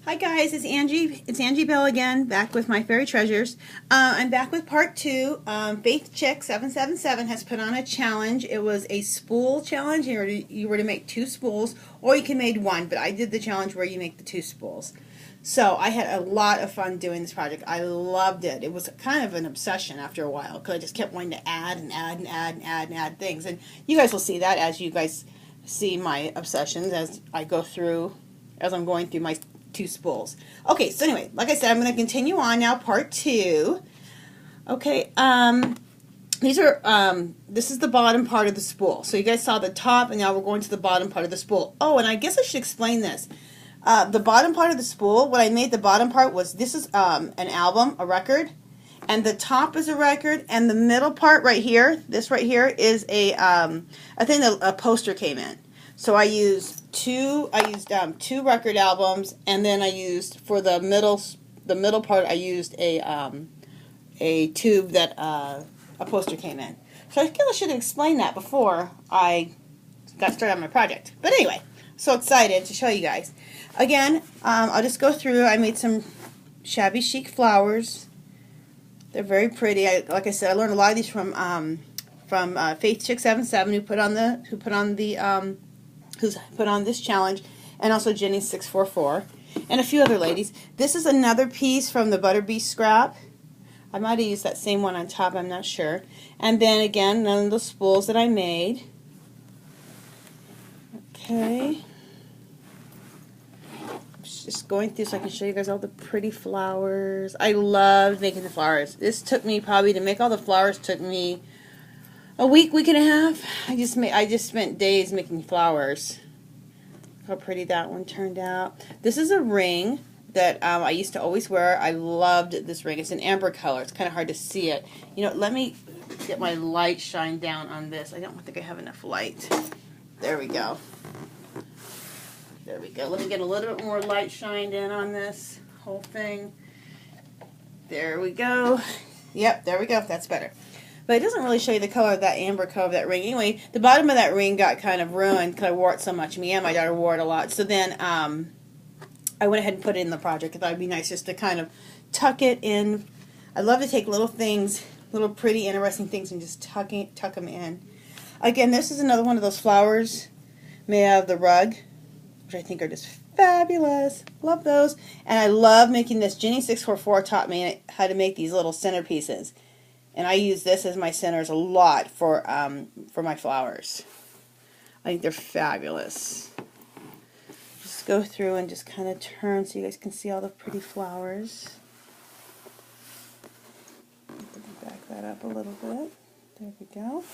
Hi guys, it's Angie. It's Angie Bell again, back with my fairy treasures. I'm back with part 2. Faythchik 777 has put on a challenge. It was a spool challenge. You were to make 2 spools, or you can make 1, but I did the challenge where you make the 2 spools. So I had a lot of fun doing this project. I loved it. It was kind of an obsession after a while because I just kept wanting to add and add and add and add and add things. And you guys will see that as you guys see my obsessions as I'm going through my 2 spools. Okay, so anyway, like I said, I'm going to continue on now, part 2. Okay, this is the bottom part of the spool. So you guys saw the top, and now we're going to the bottom part of the spool. Oh, and I guess I should explain this. The bottom part of the spool, what I made the bottom part was, this is an album, a record, and the top is a record, and the middle part right here, this right here, is I think a poster came in. So I used two record albums, and then I used for the middle part I used a tube that a poster came in. So I guess I should have explained that before I got started on my project. But anyway, so excited to show you guys. Again, I'll just go through. I made some shabby chic flowers. They're very pretty. Like I said, I learned a lot of these from Faythchik 77, who's put on this challenge, and also Jenny 644, and a few other ladies. This is another piece from the Butter Bee scrap. I might have used that same one on top, I'm not sure. And then again, none of the spools that I made. Okay. Just going through so I can show you guys all the pretty flowers. I loved making the flowers. This took me to make all the flowers took me a week and a half. I just spent days making flowers. Look how pretty that one turned out. This is a ring that I used to always wear. I loved this ring. It's an amber color. It's kind of hard to see it. You know, let me get my light shine down on this. I don't think I have enough light. There we go. There we go. Let me get a little bit more light shined in on this whole thing. There we go. Yep, there we go. That's better. But it doesn't really show you the color of that amber color of that ring. Anyway, the bottom of that ring got kind of ruined because I wore it so much. Me and my daughter wore it a lot. So then I went ahead and put it in the project. I thought it would be nice just to kind of tuck it in. I love to take little things, little pretty, interesting things, and just tuck them in. Again, this is another one of those flowers made out of the rug, which I think are just fabulous. Love those. And I love making this. Jenny 644 taught me how to make these little centerpieces. And I use this as my centers a lot for my flowers. I think they're fabulous. Just go through and just kind of turn so you guys can see all the pretty flowers. Back that up a little bit. There we go.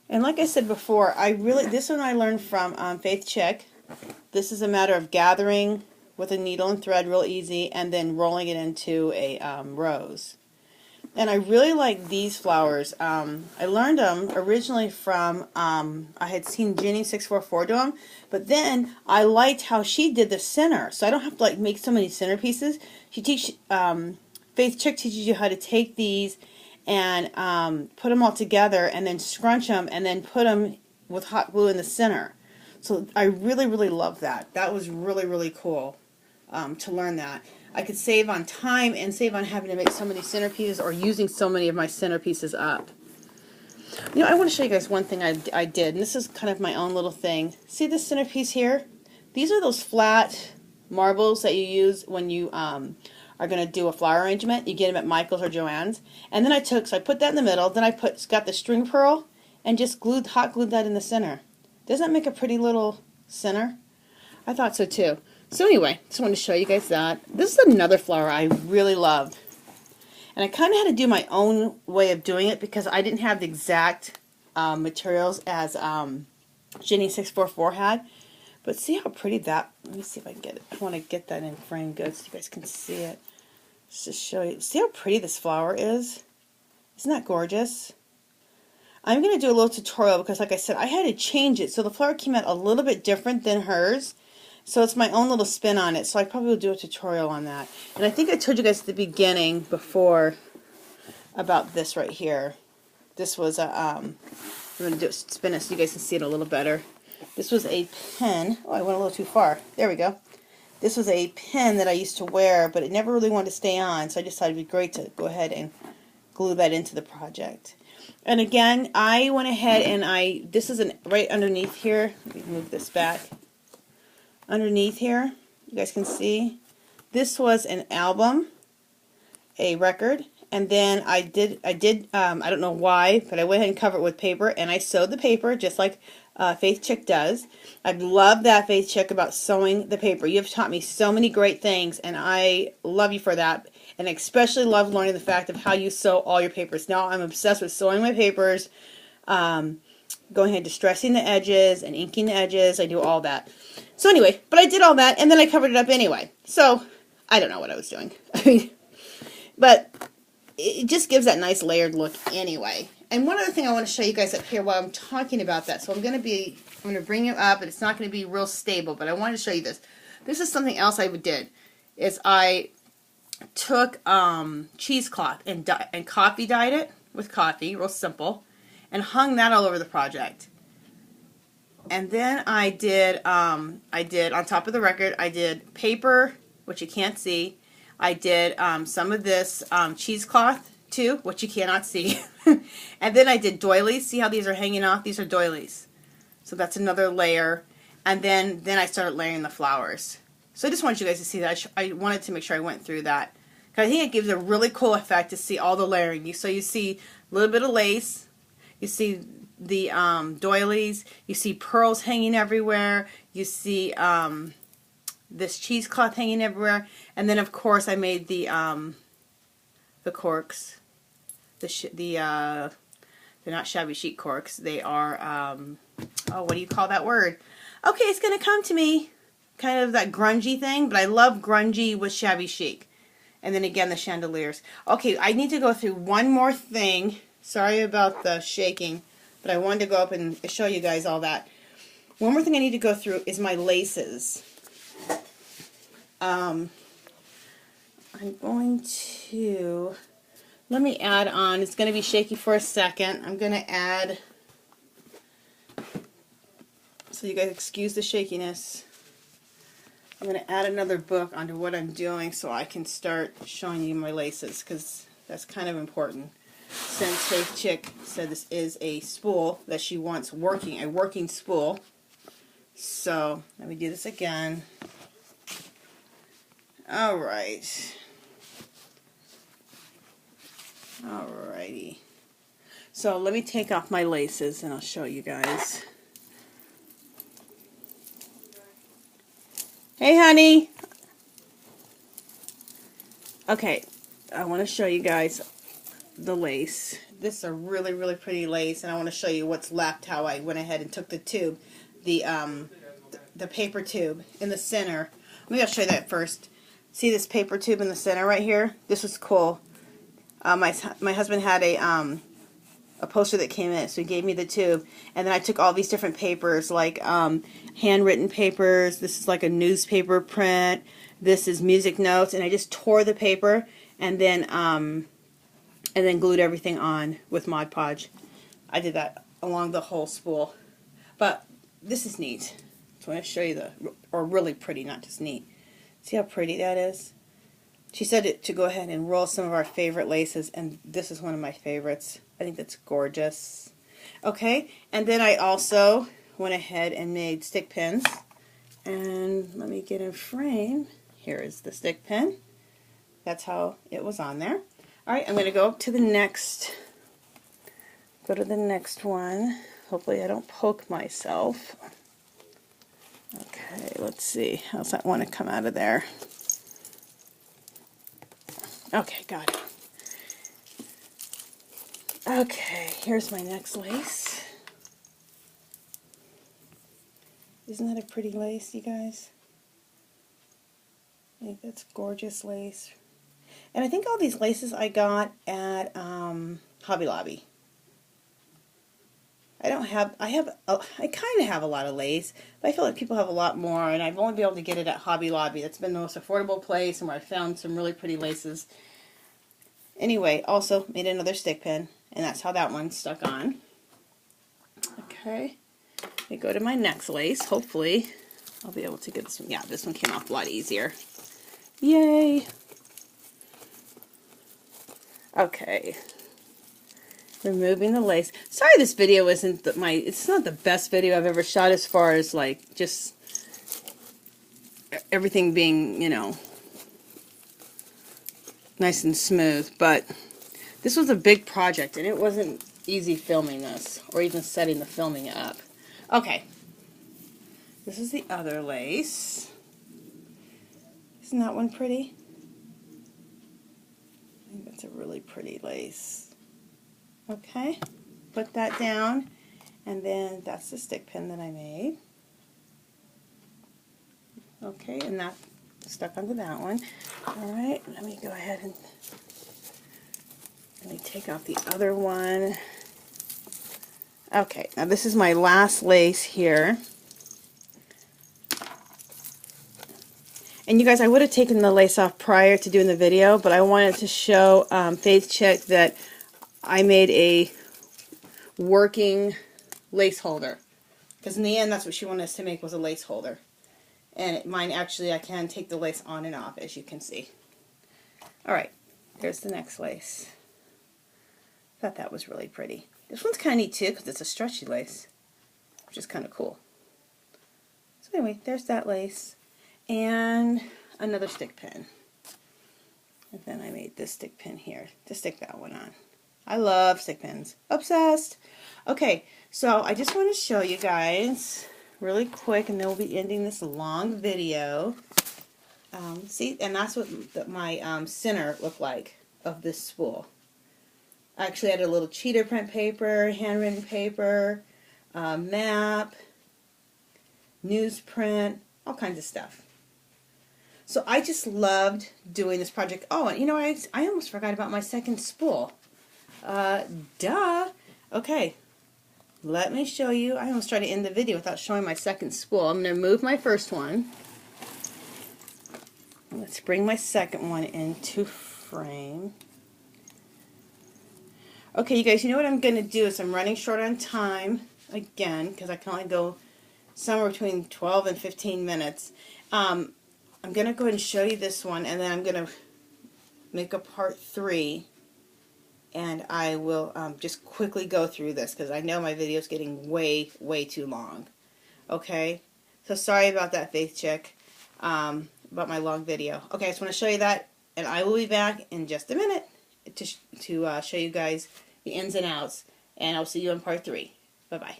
And like I said before, this one I learned from Faythchik. This is a matter of gathering with a needle and thread real easy, and then rolling it into a rose. And I really like these flowers. I learned them originally from, I had seen Jenny 644 do them, but then I liked how she did the center, so I don't have to make so many centerpieces. Faythchik teaches you how to take these and put them all together, and then scrunch them, and then put them with hot glue in the center. So I really, really love that. That was really, really cool. To learn that. I could save on time and save on having to make so many centerpieces or using so many of my centerpieces up. You know, I want to show you guys one thing I did, and this is kind of my own little thing. See this centerpiece here? These are those flat marbles that you use when you are going to do a flower arrangement. You get them at Michael's or Joann's. And then I put that in the middle, then I got the string pearl and just hot glued that in the center. Doesn't that make a pretty little center? I thought so too. So anyway, just wanted to show you guys that. This is another flower I really love. And I kind of had to do my own way of doing it because I didn't have the exact materials as Jenny 644 had. But see how pretty that, let me see if I can get it. I want to get that in frame good so you guys can see it. Just to show you. See how pretty this flower is? Isn't that gorgeous? I'm going to do a little tutorial because like I said, I had to change it. So the flower came out a little bit different than hers. So it's my own little spin on it, so I probably will do a tutorial on that. And I think I told you guys at the beginning before about this right here. This was a, I'm going to spin it so you guys can see it a little better. This was a pen. Oh, I went a little too far. There we go. This was a pen that I used to wear, but it never really wanted to stay on, so I just thought it'd be great to go ahead and glue that into the project. And again, I went ahead and this is right underneath here. Let me move this back. Underneath here, you guys can see, this was an album, a record, and then I don't know why, but I went ahead and covered it with paper, and I sewed the paper just like Faythchik does. I love that, Faythchik, about sewing the paper. You have taught me so many great things, and I love you for that. And I especially love learning the fact of how you sew all your papers. Now I'm obsessed with sewing my papers, going ahead and distressing the edges and inking the edges. I do all that. So anyway, but I did all that, and then I covered it up anyway. So I don't know what I was doing. I mean, but it just gives that nice layered look anyway. And one other thing I want to show you guys up here while I'm talking about that. So I'm going to bring it up, and it's not going to be real stable, but I wanted to show you this. This is something else I did, is I took cheesecloth and coffee dyed it with coffee, real simple, and hung that all over the project. And then I did on top of the record, I did paper, which you can't see. I did some of this cheesecloth too, which you cannot see. And then I did doilies. See how these are hanging off? These are doilies. So that's another layer. And then I started layering the flowers. So I just wanted you guys to see that. I wanted to make sure I went through that. Because I think it gives a really cool effect to see all the layering. So you see a little bit of lace. You see the doilies. You see pearls hanging everywhere. You see this cheesecloth hanging everywhere. And then, of course, I made the corks. They're not shabby chic corks. They are, oh, what do you call that word? Okay, it's going to come to me. Kind of that grungy thing, but I love grungy with shabby chic. And then again, the chandeliers. Okay, I need to go through one more thing. Sorry about the shaking, but I wanted to go up and show you guys all that. One more thing I need to go through is my laces. I'm going to, let me add on, it's going to be shaky for a second. I'm going to add, so you guys excuse the shakiness. I'm going to add another book onto what I'm doing so I can start showing you my laces, because that's kind of important. Since Faythchik said this is a spool that she wants working, a working spool. So let me do this again. Alright. Alrighty. So let me take off my laces and I'll show you guys. Hey, honey. Okay, I want to show you guys the lace. This is a really, really pretty lace, and I want to show you what's left, how I went ahead and took the tube, the paper tube in the center. Maybe I'll show you that first. See this paper tube in the center right here? This was cool. My husband had a poster that came in, so he gave me the tube, and then I took all these different papers, like handwritten papers. This is like a newspaper print. This is music notes, and I just tore the paper and then glued everything on with Mod Podge. I did that along the whole spool, but this is neat. So I want to show you or really pretty, not just neat. See how pretty that is? She said to go ahead and roll some of our favorite laces, and this is one of my favorites. I think that's gorgeous. Okay, and then I also went ahead and made stick pins. And let me get in frame. Here is the stick pin. That's how it was on there. Alright, I'm going to go to the next. Go to the next one. Hopefully I don't poke myself. Okay, let's see. How's that want to come out of there? Okay, got it. Okay, here's my next lace. Isn't that a pretty lace, you guys? I think that's gorgeous lace. And I think all these laces I got at Hobby Lobby. I kind of have a lot of lace, but I feel like people have a lot more, and I've only been able to get it at Hobby Lobby. That's been the most affordable place and where I found some really pretty laces. Anyway, also made another stick pin, and that's how that one stuck on. Okay. me go to my next lace. Hopefully I'll be able to get this one. Yeah, this one came off a lot easier. Yay! Okay. Removing the lace. Sorry this video isn't it's not the best video I've ever shot as far as like just everything being, you know, nice and smooth, but this was a big project and it wasn't easy filming this or even setting the filming up. Okay. This is the other lace. Isn't that one pretty? I think that's a really pretty lace. Okay, put that down, and then that's the stick pin that I made. Okay, and that stuck onto that one. Alright, let me go ahead and let me take out the other one. Okay, now this is my last lace here. And you guys, I would have taken the lace off prior to doing the video, but I wanted to show Faythchik that I made a working lace holder. Because in the end, that's what she wanted us to make, was a lace holder. And mine actually, I can take the lace on and off, as you can see. Alright, there's the next lace. Thought that was really pretty. This one's kind of neat too, because it's a stretchy lace, which is kind of cool. So anyway, there's that lace. And another stick pin. And then I made this stick pin here to stick that one on. I love stick pins. Obsessed! Okay, so I just want to show you guys really quick, and then we'll be ending this long video. See, and that's what my center looked like of this spool. I actually had a little cheater print paper, handwritten paper, map, newsprint, all kinds of stuff. So I just loved doing this project. Oh, and you know, I almost forgot about my second spool. Duh. Okay, let me show you. I almost tried to end the video without showing my second spool. I'm going to move my first one. Let's bring my second one into frame. Okay, you guys, you know what I'm going to do is I'm running short on time again because I can only go somewhere between 12 and 15 minutes. I'm going to go ahead and show you this one, and then I'm going to make a part 3, and I will just quickly go through this because I know my video is getting way too long. Okay, so sorry about that, Faythchik, about my long video. Okay, I just want to show you that, and I will be back in just a minute to show you guys the ins and outs, and I'll see you in part 3. Bye-bye.